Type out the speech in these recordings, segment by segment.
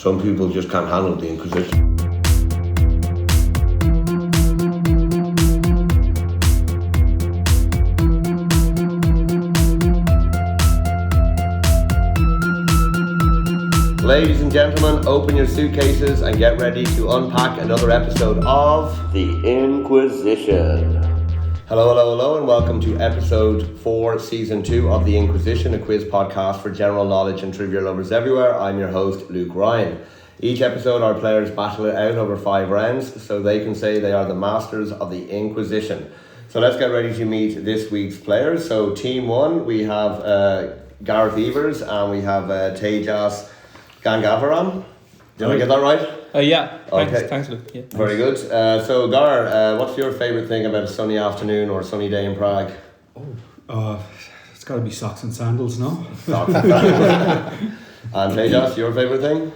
Some people just can't handle the Inquisition. Ladies and gentlemen, open your suitcases and get ready to unpack another episode of The Inquisition. Hello, and welcome to episode 4, season 2 of The Inquisition, a quiz podcast for general knowledge and trivia lovers everywhere. I'm your host, Luke Ryan. Each episode, our players battle it out over 5 rounds so they can say they are the masters of the Inquisition. So let's get ready to meet this week's players. So team 1, we have Gareth and we have Tejas Gangavaram. Did I get that right? Yeah. Okay. Thanks, Luke. Yeah. Very good. So Gar, what's your favourite thing about a sunny afternoon or sunny day in Prague? It's got to be socks and sandals, no? Socks and sandals. And Tejas, your favourite thing?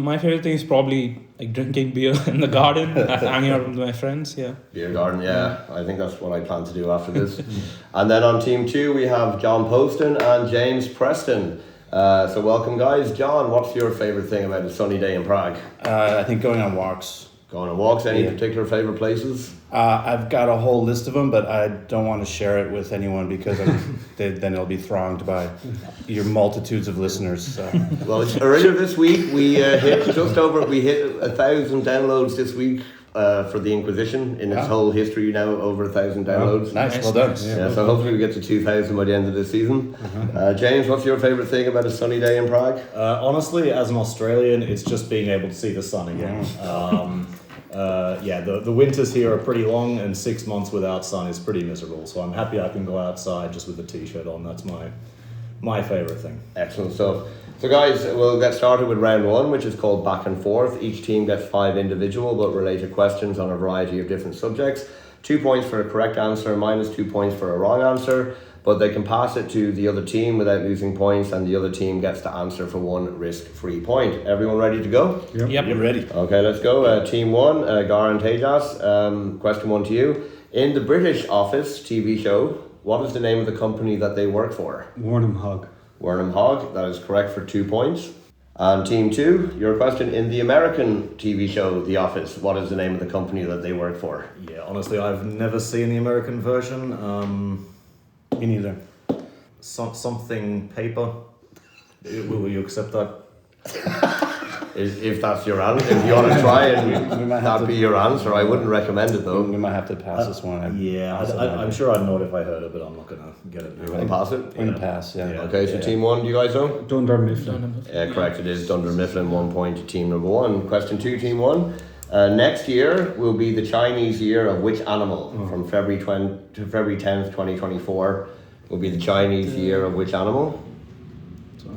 My favorite thing is probably like drinking beer in the garden, hanging out with my friends. Yeah. Beer garden, yeah. I think that's what I plan to do after this. And then on team 2, we have John Posten and James Preston. So welcome, guys. John, what's your favourite thing about a sunny day in Prague? I think going on walks. Going on walks, any particular favourite places? I've got a whole list of them, but I don't want to share it with anyone because then it'll be thronged by your multitudes of listeners. So. Well, earlier this week we hit 1,000 downloads this week for the Inquisition in its whole history now, over 1,000 downloads. Nice, well done. Yeah, so hopefully we get to 2,000 by the end of this season. James, what's your favourite thing about a sunny day in Prague? Honestly, as an Australian, it's just being able to see the sun again. The winters here are pretty long, and 6 months without sun is pretty miserable. So I'm happy I can go outside just with a t-shirt on. That's my favourite thing. Excellent stuff. So guys, we'll get started with round 1, which is called back and forth. Each team gets 5 individual but related questions on a variety of different subjects. 2 points for a correct answer, minus 2 points for a wrong answer, but they can pass it to the other team without losing points, and the other team gets to answer for 1 risk-free point. Everyone ready to go? Yep. You're ready. Okay, let's go. Team 1, Gar and Tejas. Question 1 to you. In the British Office TV show, what is the name of the company that they work for? Warnham Hog. Warnham Hog, that is correct for 2 points. And team 2, your question, in the American TV show The Office, what is the name of the company that they work for? Yeah, honestly, I've never seen the American version. Me neither. Something paper. Will you accept that? If that's your answer, if you want to try and that be your answer, I wouldn't recommend it though. We might have to pass this one. I'm sure I'd know it if I heard it, but I'm not going to get it. You want to pass it? We're going to pass, yeah. Okay, so team 1, do you guys know? Dunder Mifflin. Yeah, correct, it is Dunder Mifflin, 1 point to team number 1. Question 2, team 1. Next year will be the Chinese year of which animal? From February 10th, 2024 will be the Chinese year of which animal?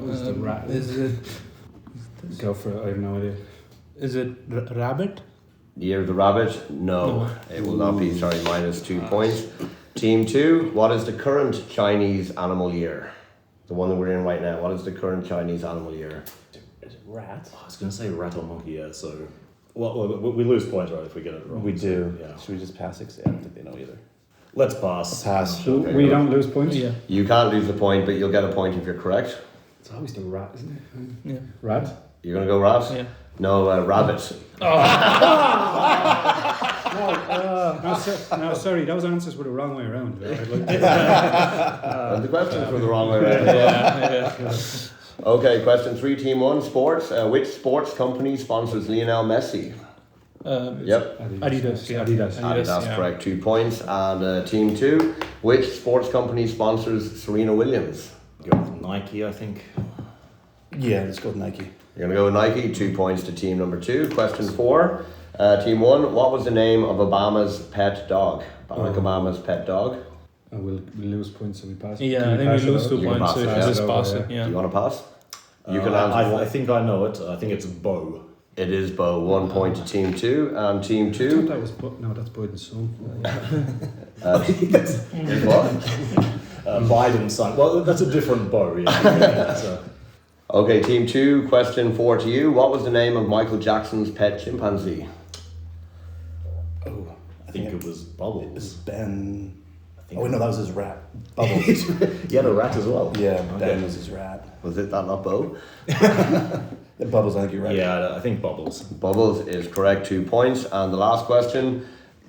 Is the rat? Is it? Go for it. I have no idea. Is it rabbit? Year of the rabbit? No, it will not be. Sorry, minus 2 points. Team 2, what is the current Chinese animal year? The one that we're in right now. What is the current Chinese animal year? Is it rat? I was going to say rat or monkey, yeah, so... Well, we lose points, right, if we get it wrong. We do. So, yeah. Should we just pass it? I don't think they know either. Let's pass. Pass. So Okay, we good. don't lose points? Yeah. You can't lose a point, but you'll get a point if you're correct. It's always the rat, isn't it? Yeah. Rat? You're going to go rat? Yeah. No, rabbit. No, sorry, those answers were the wrong way around. And the questions were the wrong way around. Yeah. Okay, question 3, team 1, sports. Which sports company sponsors Lionel Messi? Yep. Adidas. Yeah. Adidas. That's yeah. correct, 2 points. And team 2, which sports company sponsors Serena Williams? Go with Nike, I think. Yeah, let's go with Nike. You're going to go with Nike, 2 points to team number 2. Question 4, team 1, what was the name of Obama's pet dog? Barack Obama's pet dog? We'll lose points, so we pass. Yeah, I think we lose 2 You can points, so pass you it, can yeah. just pass it. Do Yeah. you want to pass? You can I answer. think I know it. I think it's Bo. It is Bo, 1 point to team 2. And team I thought 2, that was no, that's Biden's son. is what? Biden's son. Well, that's a different Bo. Yeah. So. Okay, team 2, question 4 to you. What was the name of Michael Jackson's pet chimpanzee? Oh, I think it was It Bubbles. was Ben. I think Oh, no, that was his rat. Bubbles. He had a rat as well. Yeah, Okay. Ben was his rat. Was it that not Bo? Bubbles, I think you're right. Yeah, I think Bubbles. Bubbles is correct, 2 points. And the last question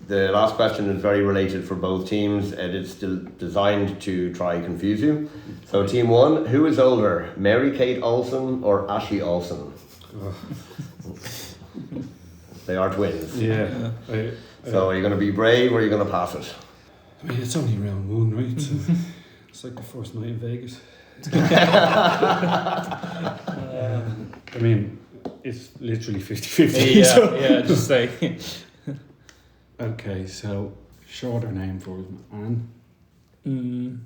is very related for both teams. It is still designed to try confuse you. So team 1, who is older, Mary Kate Olsen or Ashley Olsen? They are twins. Yeah. So are you going to be brave or are you going to pass it? I mean, it's only round 1, right? So it's like the first night in Vegas. I mean, it's literally 50-50. so. Yeah, just like. Okay, so shorter name for Anne. Mm,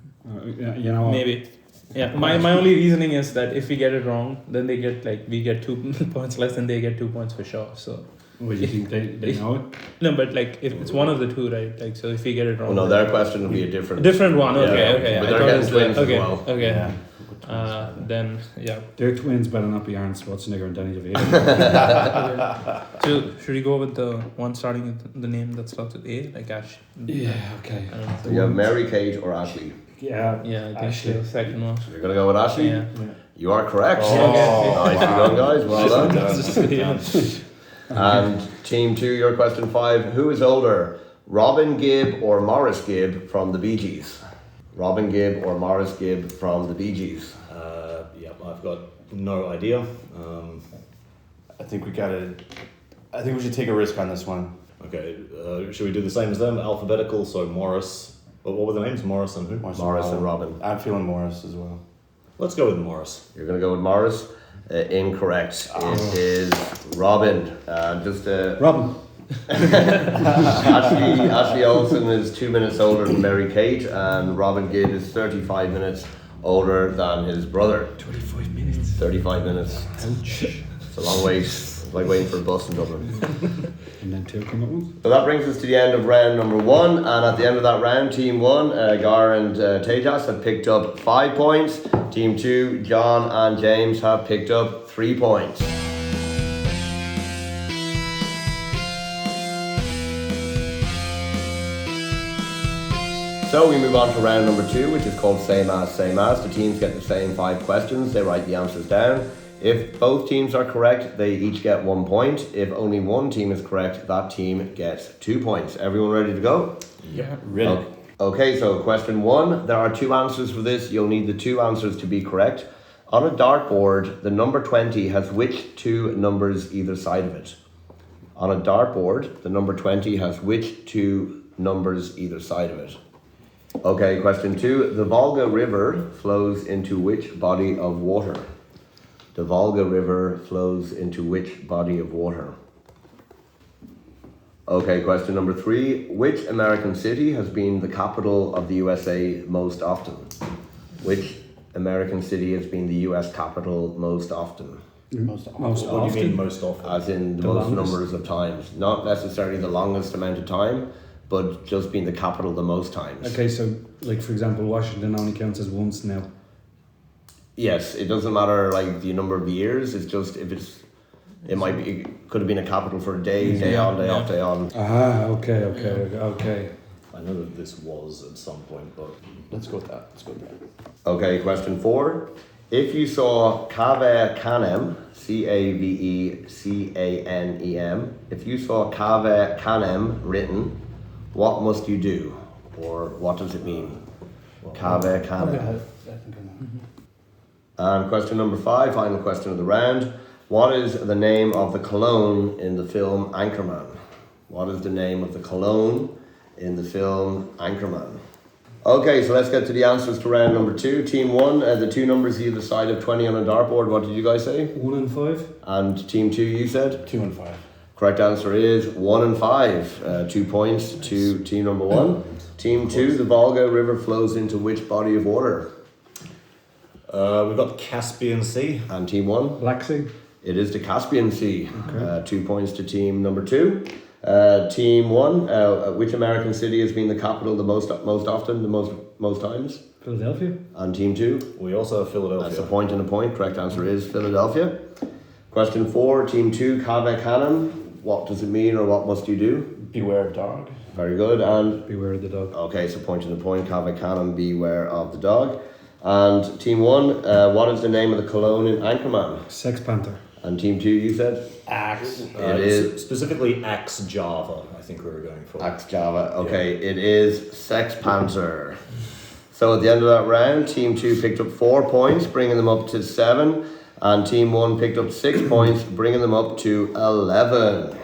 You know, maybe. Yeah, my only reasoning is that if we get it wrong, then they get we get 2 points less and they get 2 points for sure. So. what do you think they know it? No, but like if it's one of the two, right? Like so, if we get it wrong. Oh no, their question will be a different one. Okay. But I they're thought getting it was twins as okay. well. Okay. Yeah. Then yeah. Their twins better not be Arnold Schwarzenegger and Danny DeVito. So should we go with the one starting with the name that starts with A, like Ash? Yeah, okay. I don't know. So you have Mary Kate or Ashley. Yeah, Yeah, I think Ashley. the second one. You're going to go with Ashley? Yeah. You are correct. Oh, Nicely done, guys. Well done. Yeah. And team 2, your question 5. Who is older, Robin Gibb or Morris Gibb from the Bee Gees? Robin Gibb or Morris Gibb from the Bee Gees? Yeah, I've got no idea. I think we should take a risk on this one. Okay, should we do the same as them? Alphabetical, so Morris. What were the names? Morris and who? Morris and Robin. I'm feeling Morris as well. Let's go with Morris. You're going to go with Morris? Incorrect. It is Robin. Robin. Ashley Olsen is 2 minutes older than Mary Kate, and Robin Gibb is 35 minutes older than his brother. 25 minutes. 35 minutes. Ouch. It's a long wait. It's like waiting for a bus in Dublin. And then 2 come at once. So that brings us to the end of round number 1, and at the end of that round, team 1, Gar and Tejas have picked up 5 points. Team 2, John and James have picked up 3 points. So we move on to round number 2, which is called Same As. The teams get the same 5 questions. They write the answers down. If both teams are correct, they each get 1 point. If only one team is correct, that team gets 2 points. Everyone ready to go? Yeah. Ready. Okay, so question 1. There are 2 answers for this. You'll need the 2 answers to be correct. On a dartboard, the number 20 has which 2 numbers either side of it? On a dartboard, the number 20 has which 2 numbers either side of it? Okay, question 2. The Volga River flows into which body of water? The Volga River flows into which body of water? Okay, question number 3. Which American city has been the capital of the USA most often? Which American city has been the US capital most often? Most What do you mean most often? As in the The most longest. numbers of times. Not necessarily the longest amount of time, but just being the capital the most times. Okay, so like for example, Washington only counts as once now. Yes, it doesn't matter like the number of years, it's just if it's, it might be, it could have been a capital for a day, day on, day off, day on. Okay. I know that this was at some point, but Let's go with that. Okay, question 4. If you saw Cave Canem, Cavecanem, if you saw Cave Canem written, what must you do? Or what does it mean? Cave Canem. And question number 5, final question of the round. What is the name of the cologne in the film Anchorman? What is the name of the cologne in the film Anchorman? Okay, so let's get to the answers to round number 2. Team 1, the 2 numbers either side of 20 on a dartboard. What did you guys say? 1 and 5. And team 2, you said? 2 and 5. Correct answer is 1 and 5. 2 points to team number 1. Team 2, the Volga River flows into which body of water? we've got the Caspian Sea. And team 1? Black Sea. It is the Caspian Sea. Okay. 2 points to team number 2. Team 1, which American city has been the capital the most often, the most times? Philadelphia. And team 2? We also have Philadelphia. That's a point and a point. Correct answer is Philadelphia. Question 4, team 2, Cave Canem. What does it mean or what must you do? Beware of dog. Very good. And Beware of the dog. okay, so point and a point. Cave Canem, beware of the dog. And team 1, what is the name of the cologne in Anchorman? Sex Panther. And Team 2, you said? Axe. It is specifically Axe Java. I think we were going for. Axe Java. Okay, it is Sex Panzer. So at the end of that round, Team 2 picked up 4 points, bringing them up to 7. And Team 1 picked up 6 points, bringing them up to 11.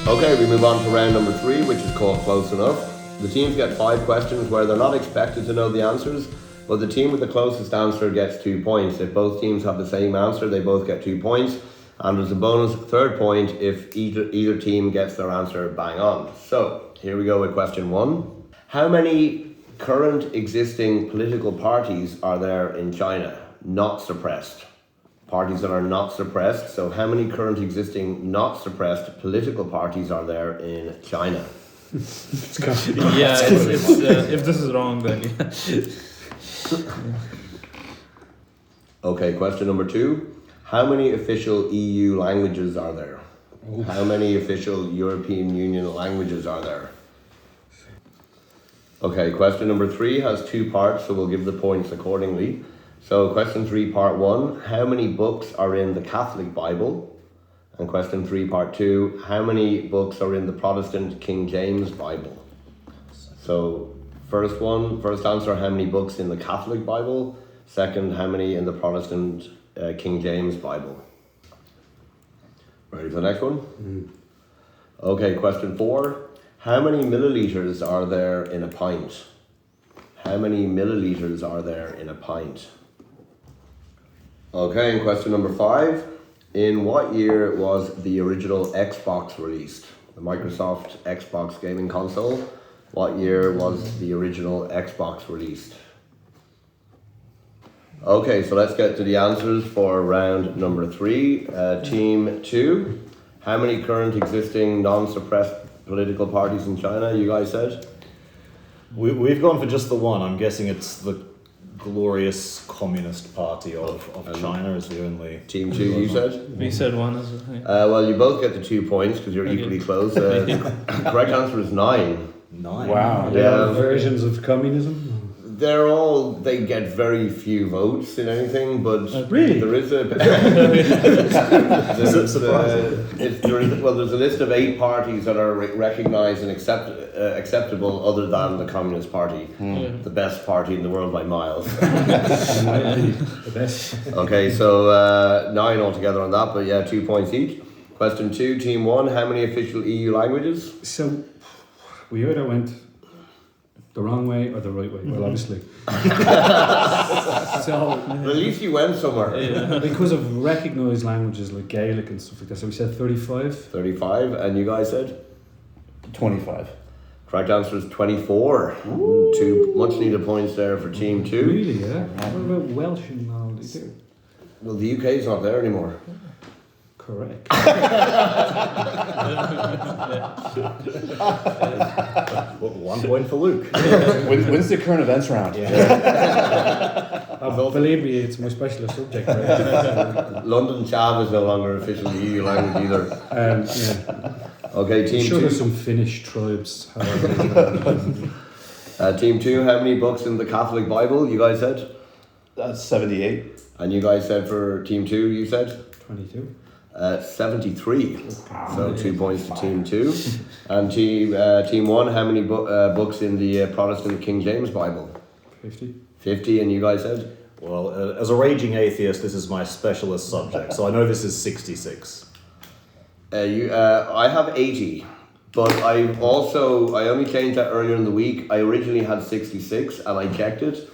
Okay, we move on to round number 3, which is called Close Enough. The teams get 5 questions where they're not expected to know the answers, but the team with the closest answer gets 2 points. If both teams have the same answer, they both get 2 points. And there's a bonus 3rd point if either team gets their answer bang on. So, here we go with question 1. How many current existing political parties are there in China, not suppressed? Parties that are not suppressed. So how many current existing not suppressed political parties are there in China? Yeah, it's if this is wrong, then yeah. Okay, question number 2. How many official EU languages are there? How many official European Union languages are there? Okay, question number 3 has 2 parts, so we'll give the points accordingly. So question 3, part 1, how many books are in the Catholic Bible? And question 3, part 2, how many books are in the Protestant King James Bible? So first answer, how many books in the Catholic Bible? Second, how many in the Protestant King James Bible? Ready for the next one? Okay, question 4, how many milliliters are there in a pint? How many milliliters are there in a pint? Okay, and question number 5. In what year was the original Xbox released? The Microsoft Xbox gaming console. What year was the original Xbox released? Okay, so let's get to the answers for round number 3. Team 2, how many current existing non-suppressed political parties in China, you guys said? We've gone for just the one. I'm guessing it's the glorious Communist Party of China is the only... Team 2, you said? We said 1 as well. Yeah. Well, you both get the 2 points because you're equally close. The correct answer is 9. 9. Wow. There are Yeah. versions of communism. They get very few votes in anything, but Really? there is a... there's a list of 8 parties that are recognised and acceptable other than the Communist Party, the best party in the world by miles. The best. Okay, so 9 altogether on that, but yeah, 2 points each. Question 2, Team 1, how many official EU languages? So, we either went the wrong way or the right way. Well, obviously. So, But at least you went somewhere. because of recognised languages like Gaelic and stuff like that, so we said 35. 35, and you guys said? 25. Correct answer is 24. 2 much needed points there for Team 2. Really, yeah? What about Welsh and all these? Well, the UK is not there anymore. Correct. Well, 1 point for Luke. When's the current events round? Believe me, it's my specialist subject. Right? London Chav is no longer official EU language either. Yeah. Okay, I'm Team sure 2. there's some Finnish tribes. Team 2, how many books in the Catholic Bible, you guys said? That's 78. And you guys said for Team 2, you said? 22. 73. So 2 points to Team 2. And Team 1, how many books in the Protestant King James Bible? 50. 50, and you guys said? Well, as a raging atheist, this is my specialist subject, so I know this is 66. I have 80, but I only changed that earlier in the week. I originally had 66 and I checked it.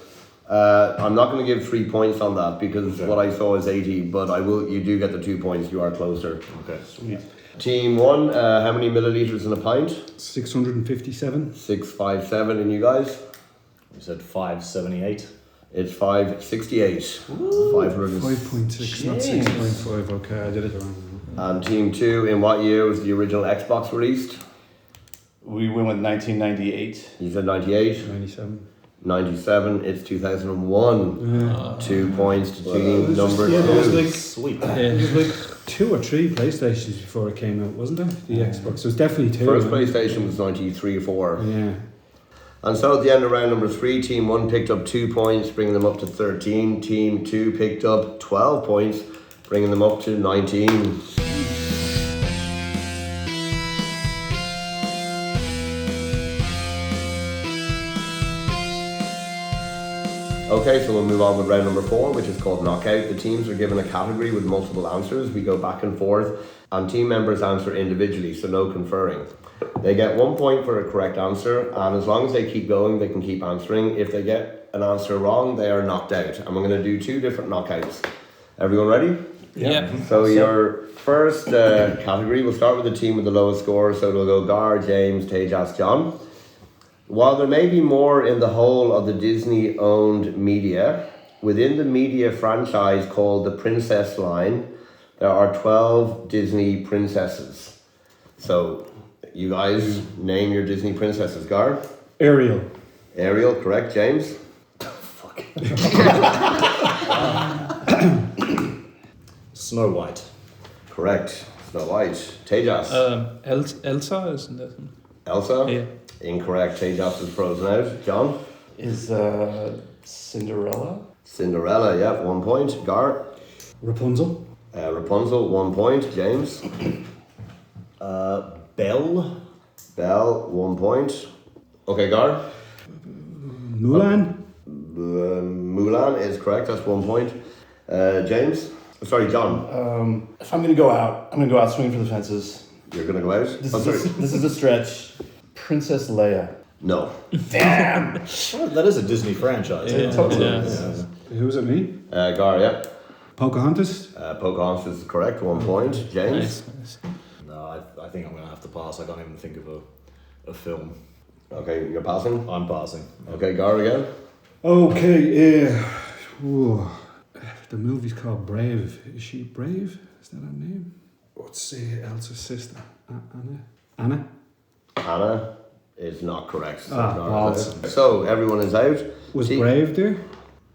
I'm not going to give 3 points on that because what I saw is 80, but you do get the 2 points, you are closer. Okay. Sweet. Team 1, how many milliliters in a pint? 657. 657, and you guys? We said 578. It's 568. 5.6, not 6.5. Okay, I did it wrong. And Team 2, in what year was the original Xbox released? We went with 1998. You said 98. 97. 97, it's 2001. 2 points to team number Yeah, there was 2. like Sweet. there was like 2 or 3 PlayStations before it came out, wasn't there? The Xbox. So it was definitely 2. First PlayStation was 93 or 4. Yeah. And so at the end of round number 3, Team 1 picked up 2 points, bringing them up to 13. Team 2 picked up 12 points, bringing them up to 19. Okay, so we'll move on with round number 4, which is called Knockout. The teams are given a category with multiple answers. We go back and forth, and team members answer individually, so no conferring. They get 1 point for a correct answer, and as long as they keep going, they can keep answering. If they get an answer wrong, they are knocked out. And we're going to do 2 different knockouts. Everyone ready? Yeah. So your first category, we'll start with the team with the lowest score. So it'll go Gar, James, Tejas, John. While there may be more in the whole of the Disney-owned media, within the media franchise called the Princess Line, there are 12 Disney princesses. So, you guys name your Disney princesses. Gar? Ariel. Ariel, correct. James? Fuck. Snow White. Correct. Snow White. Tejas? Elsa, isn't that? Elsa? Yeah. Incorrect. Tejas is frozen out. John? Is Cinderella? Cinderella, yeah, 1 point. Gar? Rapunzel. Rapunzel, 1 point. James? Belle. Belle, 1 point. Okay, Gar? Mulan. Mulan is correct, that's 1 point. James? Sorry, John. If I'm gonna go out, I'm gonna go out swinging for the fences. You're gonna go out? This is a stretch. Princess Leia. No. Damn! Well, that is a Disney franchise. Yeah. Totally. Yeah. Who's it, me? Gar, yeah. Pocahontas. Pocahontas is correct, 1 point. James? Nice. No, I think I'm going to have to pass. I can't even think of a film. Okay, you're passing? I'm passing. Okay, Gar again. Okay, the movie's called Brave. Is she Brave? Is that her name? What's Elsa's sister? Anna? Anna is not correct. Awesome. So, everyone is out. Was Brave there?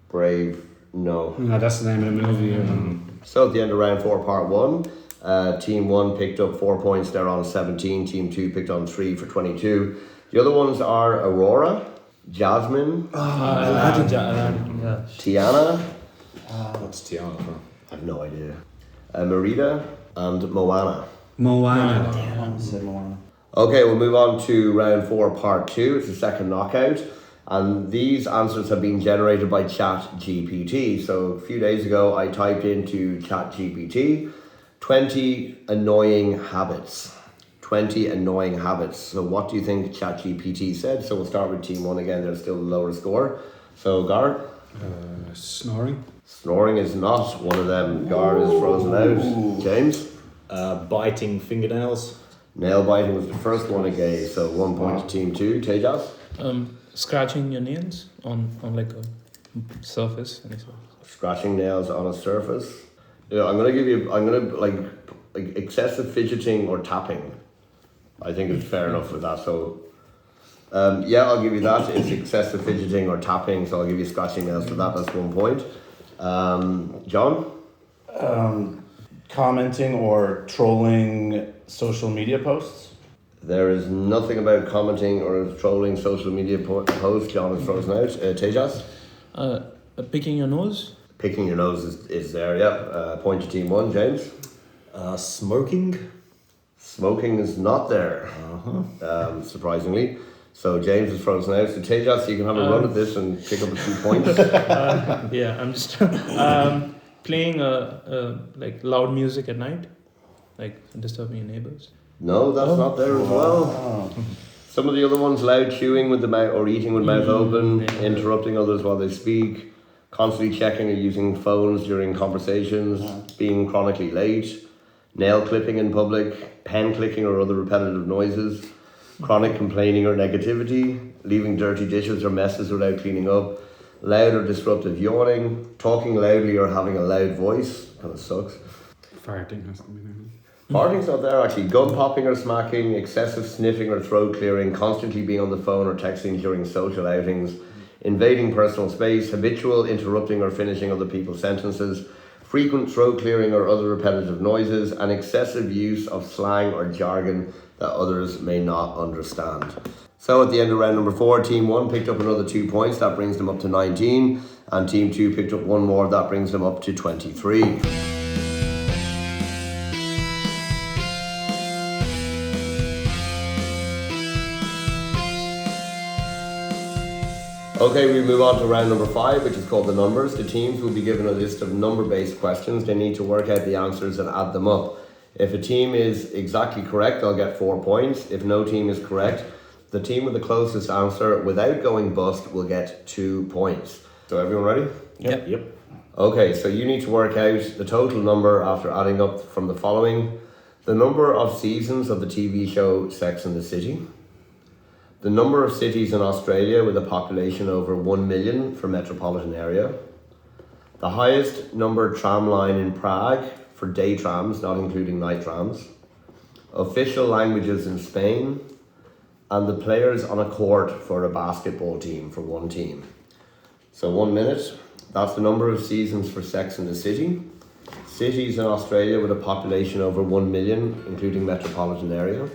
Brave, no. No, that's the name of the movie. So at the end of round 4, part 1, Team 1 picked up 4 points, they're on 17. Team 2 picked on 3 for 22. The other ones are Aurora, Jasmine, Aladdin, yeah. Tiana, What's Tiana from? I have no idea, Merida, and Moana. Moana. Damn, I said Moana. Okay, we'll move on to round 4, part 2. It's the second knockout. And these answers have been generated by ChatGPT. So a few days ago, I typed into ChatGPT 20 annoying habits. 20 annoying habits. So what do you think ChatGPT said? So we'll start with Team 1 again. They're still the lower score. So Gar? Snoring. Snoring is not one of them. Gar is frozen out. James? Biting fingernails. Nail biting was the first one it gave. So 1 point to Team 2. Tejas? Scratching your nails on like a surface. Any surface. Scratching nails on a surface. Yeah, I'm gonna like excessive fidgeting or tapping. I think it's fair enough with that. So, yeah, I'll give you that. It's excessive fidgeting or tapping. So I'll give you scratching nails for that. That's 1 point. John? Commenting or trolling social media posts. There is nothing about commenting or trolling social media posts. John is frozen out. Tejas? Picking your nose. Picking your nose is there, yeah. Point to Team 1. James? Smoking. Smoking is not there, surprisingly. So James is frozen out. So Tejas, you can have a run at this and pick up a few points. Yeah, I'm just playing like loud music at night, like disturbing your neighbors. No, that's not there as well. Oh. Some of the other ones, loud chewing with the mouth or eating with mouth open, interrupting others while they speak, constantly checking or using phones during conversations, being chronically late, nail clipping in public, pen clicking or other repetitive noises, chronic complaining or negativity, leaving dirty dishes or messes without cleaning up, loud or disruptive yawning, talking loudly or having a loud voice, kind of sucks. Farting has to be there. Farting's not there actually. Gum popping or smacking, excessive sniffing or throat clearing, constantly being on the phone or texting during social outings, invading personal space, habitual interrupting or finishing other people's sentences, frequent throat clearing or other repetitive noises, and excessive use of slang or jargon that others may not understand. So at the end of round number 4, Team 1 picked up another 2 points. That brings them up to 19. And Team 2 picked up one more. That brings them up to 23. Okay, we move on to round number 5, which is called the numbers. The teams will be given a list of number-based questions. They need to work out the answers and add them up. If a team is exactly correct, they'll get 4 points. If no team is correct, the team with the closest answer without going bust will get 2 points. So everyone ready? Yep. Okay, so you need to work out the total number after adding up from the following. The number of seasons of the TV show Sex and the City. The number of cities in Australia with a population over 1 million for metropolitan area. The highest numbered tram line in Prague for day trams, not including night trams. Official languages in Spain. And the players on a court for a basketball team, for one team. So 1 minute. That's the number of seasons for Sex and the City. Cities in Australia with a population over 1 million, including metropolitan area.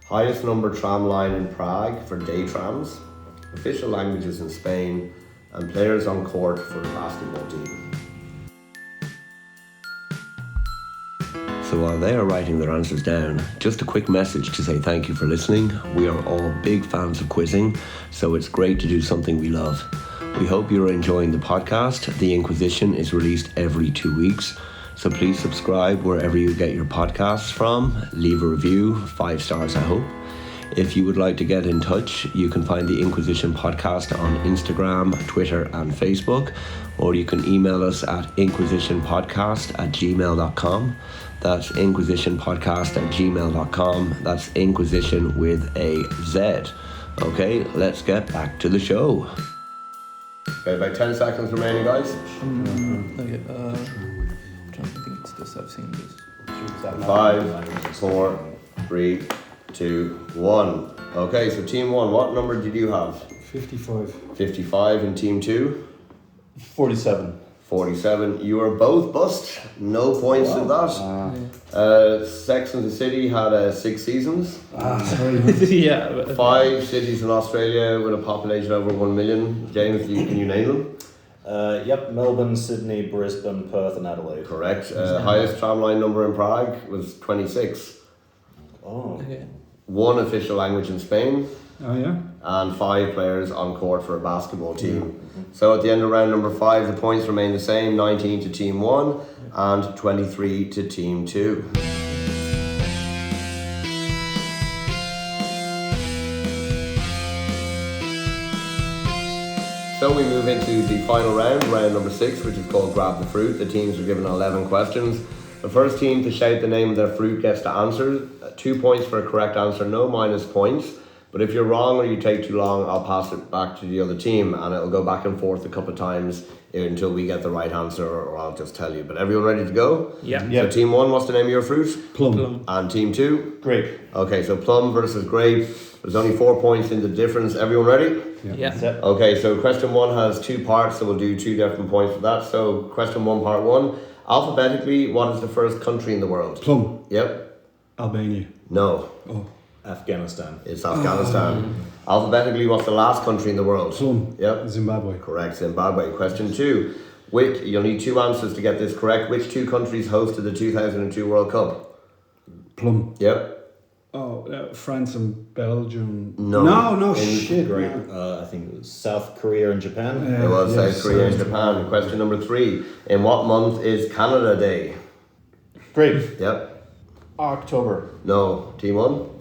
Highest number tram line in Prague for day trams, official languages in Spain, and players on court for a basketball team. So while they are writing their answers down, just a quick message to say thank you for listening. We are all big fans of quizzing, so it's great to do something we love. We hope you're enjoying the podcast. The Inquizition is released every 2 weeks. So please subscribe wherever you get your podcasts from. Leave a review, 5 stars I hope. If you would like to get in touch, you can find the Inquizition podcast on Instagram, Twitter and Facebook, or you can email us at inquisitionpodcast@gmail.com. That's inquisitionpodcast@gmail.com. That's Inquisition with a Z. Okay, let's get back to the show. Okay, about 10 seconds remaining, guys. Okay, I'm trying to think it's this. I've seen this. 5, 4, 3, 2, 1. Okay, so Team 1, what number did you have? 55. 55 in Team 2? 47. 47. You were both bust. No points in that. Sex and the City had 6 seasons. Sorry. Yeah. 5 cities in Australia with a population over 1 million. James, can you name them? Yep, Melbourne, Sydney, Brisbane, Perth and Adelaide. Correct. Highest tramline number in Prague was 26. Oh. Okay. 1 official language in Spain. Oh, yeah? And 5 players on court for a basketball team. So at the end of round number 5, the points remain the same, 19 to Team 1 and 23 to Team 2. So we move into the final round, round number 6, which is called Grab the Fruit. The teams are given 11 questions. The first team to shout the name of their fruit gets to answer. 2 points for a correct answer, no minus points. But if you're wrong or you take too long, I'll pass it back to the other team and it'll go back and forth a couple of times until we get the right answer, or I'll just tell you. But everyone ready to go? Yeah. So Team 1, what's the name of your fruit? Plum. And Team 2? Grape. Okay, so plum versus grape. There's only 4 points in the difference. Everyone ready? Yeah. Okay, so question 1 has 2 parts, so we'll do 2 different points for that. So question 1, part 1. Alphabetically, what is the first country in the world? Plum. Yep. Albania. No. Oh. Afghanistan. It's Afghanistan. Alphabetically, what's the last country in the world? Plum. Yep. Zimbabwe. Correct, Zimbabwe. Question 2. You'll need 2 answers to get this correct. Which 2 countries hosted the 2002 World Cup? Plum. Yep. Oh, France and Belgium. No. No, In shit. Great. No. I think it was South Korea and Japan. It was Yes, South Korea and Japan. Question number 3. In what month is Canada Day? Grape. Yep. October. No. Team 1?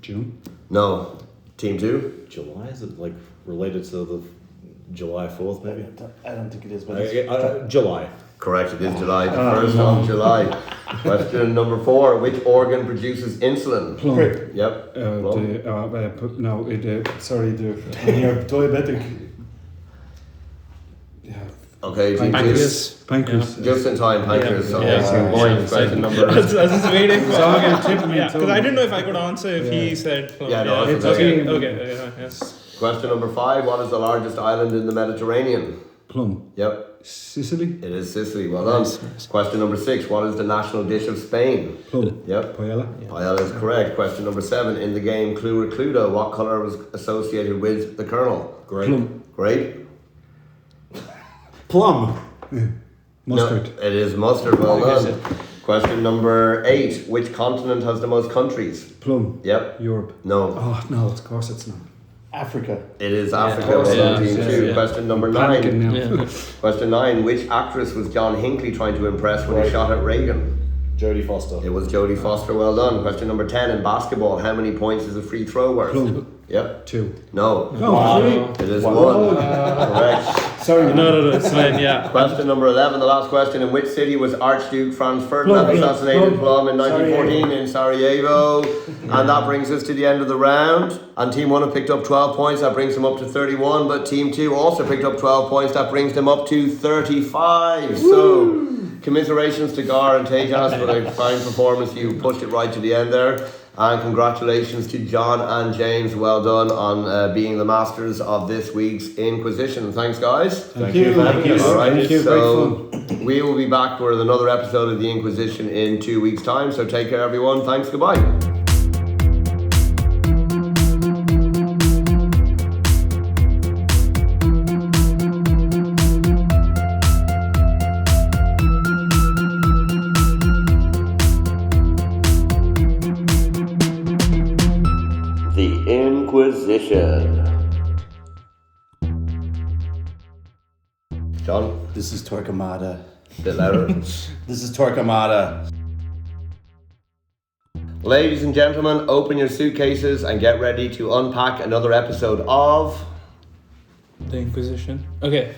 June. No. Team 2? July? Is it like related to the July 4th maybe? I don't think it is, but July. Correct, it is July. The 1st of July. Question number 4. Which organ produces insulin? Plum. Grape. Yep. Plum. When you're diabetic. Yeah. Okay, Team 2. Pancreas. Just in time, pancreas. So Yeah. yeah. Points. Question I number. was just waiting for. So I'm gonna tip me Yeah, too. because I didn't know if I could answer if he Yeah. said. Plum. Yeah, no, yeah. it's Okay. okay. Okay. Yeah. Question number 5. What is the largest island in the Mediterranean? Plum. Yep, Sicily. it is Sicily. Well done. Nice. Question number 6. What is the national dish of Spain? Plum. Yep. Paella. Paella is correct. Question number 7. In the game Clue or Cluedo, what colour was associated with the kernel? Great. Plum. Grape. Plum. Mustard. No, it is mustard. Well done. Question number 8. Which continent has the most countries? Plum. Yep. Europe. No. Oh no, of course it's not. Africa. It is Africa. Yeah. Well done, Yeah. team Yeah. 2. Yeah. Question number Panicking 9. now. Yeah. Question 9. Which actress was John Hinckley trying to impress when he Right. shot at Reagan? Jodie Foster. It was Jodie Foster. Well done. Question number 10. In basketball, how many points is a free throw worth? Plum. Yep. 2. No. No, 3. It is Wow. 1. Correct. Sorry. No, it's fine, yeah. Question number 11, the last question. In which city was Archduke Franz Ferdinand Plum. assassinated? Plum in Plum. 1914 in Sarajevo. And that brings us to the end of the round. And Team 1 have picked up 12 points. That brings them up to 31. But Team 2 also picked up 12 points. That brings them up to 35. So, commiserations to Gar and Tejas for a fine performance. You pushed it right to the end there. And congratulations to John and James. Well done on being the masters of this week's Inquisition. Thanks, guys. Thank you. Thank you. All right, Thank you. so Great fun. we will be back with another episode of the Inquisition in 2 weeks' time. So take care, everyone. Thanks. Goodbye. The Inquisition. John, This is Torquemada. a bit louder. This is Torquemada. Ladies and gentlemen, open your suitcases and get ready to unpack another episode of The Inquisition. Okay.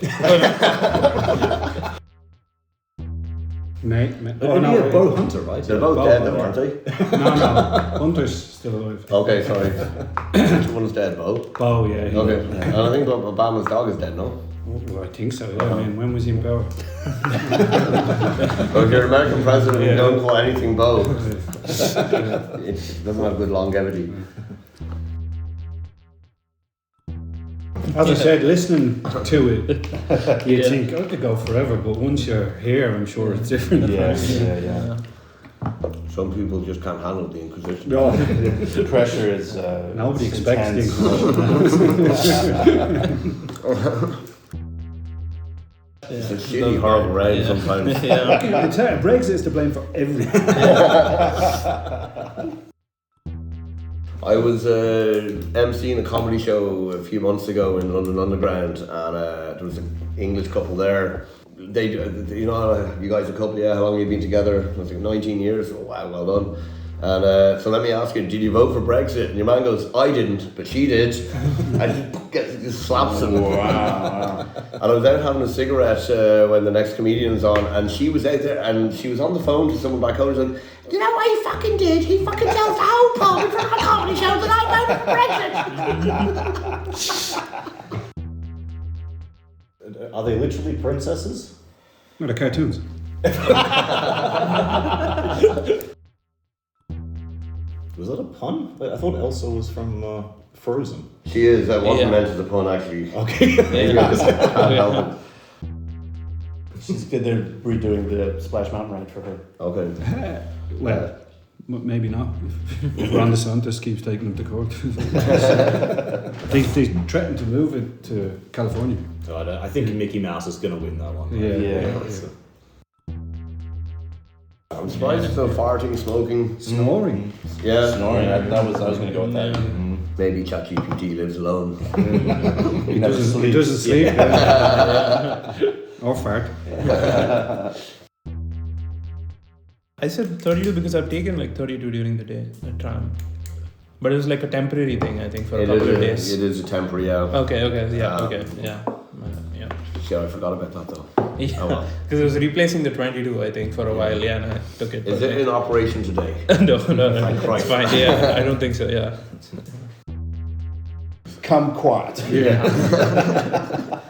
Mate. Oh, no, Bo Hunter, right? They're both Bob, dead though, yeah. aren't they? No. Hunter's still alive. Okay, sorry. Which one's dead, Bo? Bo, yeah. Okay. And I think Obama's dog is dead, no? Oh, I think so, yeah. I mean, when was he in power? Well, if you're an American president, you don't call anything Bo. It doesn't have good longevity. As I said, listening to it, you Yeah. think, I could go forever, but once you're here, I'm sure it's different. Yeah. Some people just can't handle the Inquisition. No, The pressure is. nobody it's expects intense. It's a shitty, horrible reign sometimes. Yeah. I tell you, Brexit is to blame for everything. I was emceeing a comedy show a few months ago in London Underground, and there was an English couple there. They, you know, you guys are a couple, yeah, how long have you been together? I was like, 19 years. Oh, wow, well done. And so let me ask you, did you vote for Brexit? And your man goes, I didn't, but she did. And just slaps him. Wow. And I was out having a cigarette when the next comedian's on, and she was out there, and she was on the phone to someone back home, and said, you know what he fucking did? He fucking tells the whole pub in front of a comedy show that I voted for Brexit. Are they literally princesses? No, the cartoons. Was that a pun? I thought Elsa was from Frozen. She is, I wasn't Yeah. meant as a pun, actually. Okay. Can't help it. She's good. They're redoing the Splash Mountain ride for her. Okay. Well, maybe not. If Ron DeSantis keeps taking them to court. they threatened to move it to California. I think Mickey Mouse is going to win that one. Yeah. So- I'm surprised you're still farting, smoking. Snoring. Yeah. Snoring. I was going to go with that. Maybe ChatGPT lives alone. He never doesn't sleeps. sleep. Or fart. I said 32 because I've taken like 32 during the day, a tram. But it was like a temporary thing, I think, for a couple of days. It is a temporary, yeah. Okay, yeah. Yeah, I forgot about that though. Yeah, Oh, well. because it was replacing the 22, I think, for a while, yeah, and I took it. Is it in operation today? No, Thank it's Christ. fine, yeah, I don't think so, yeah. Kumquat. Yeah.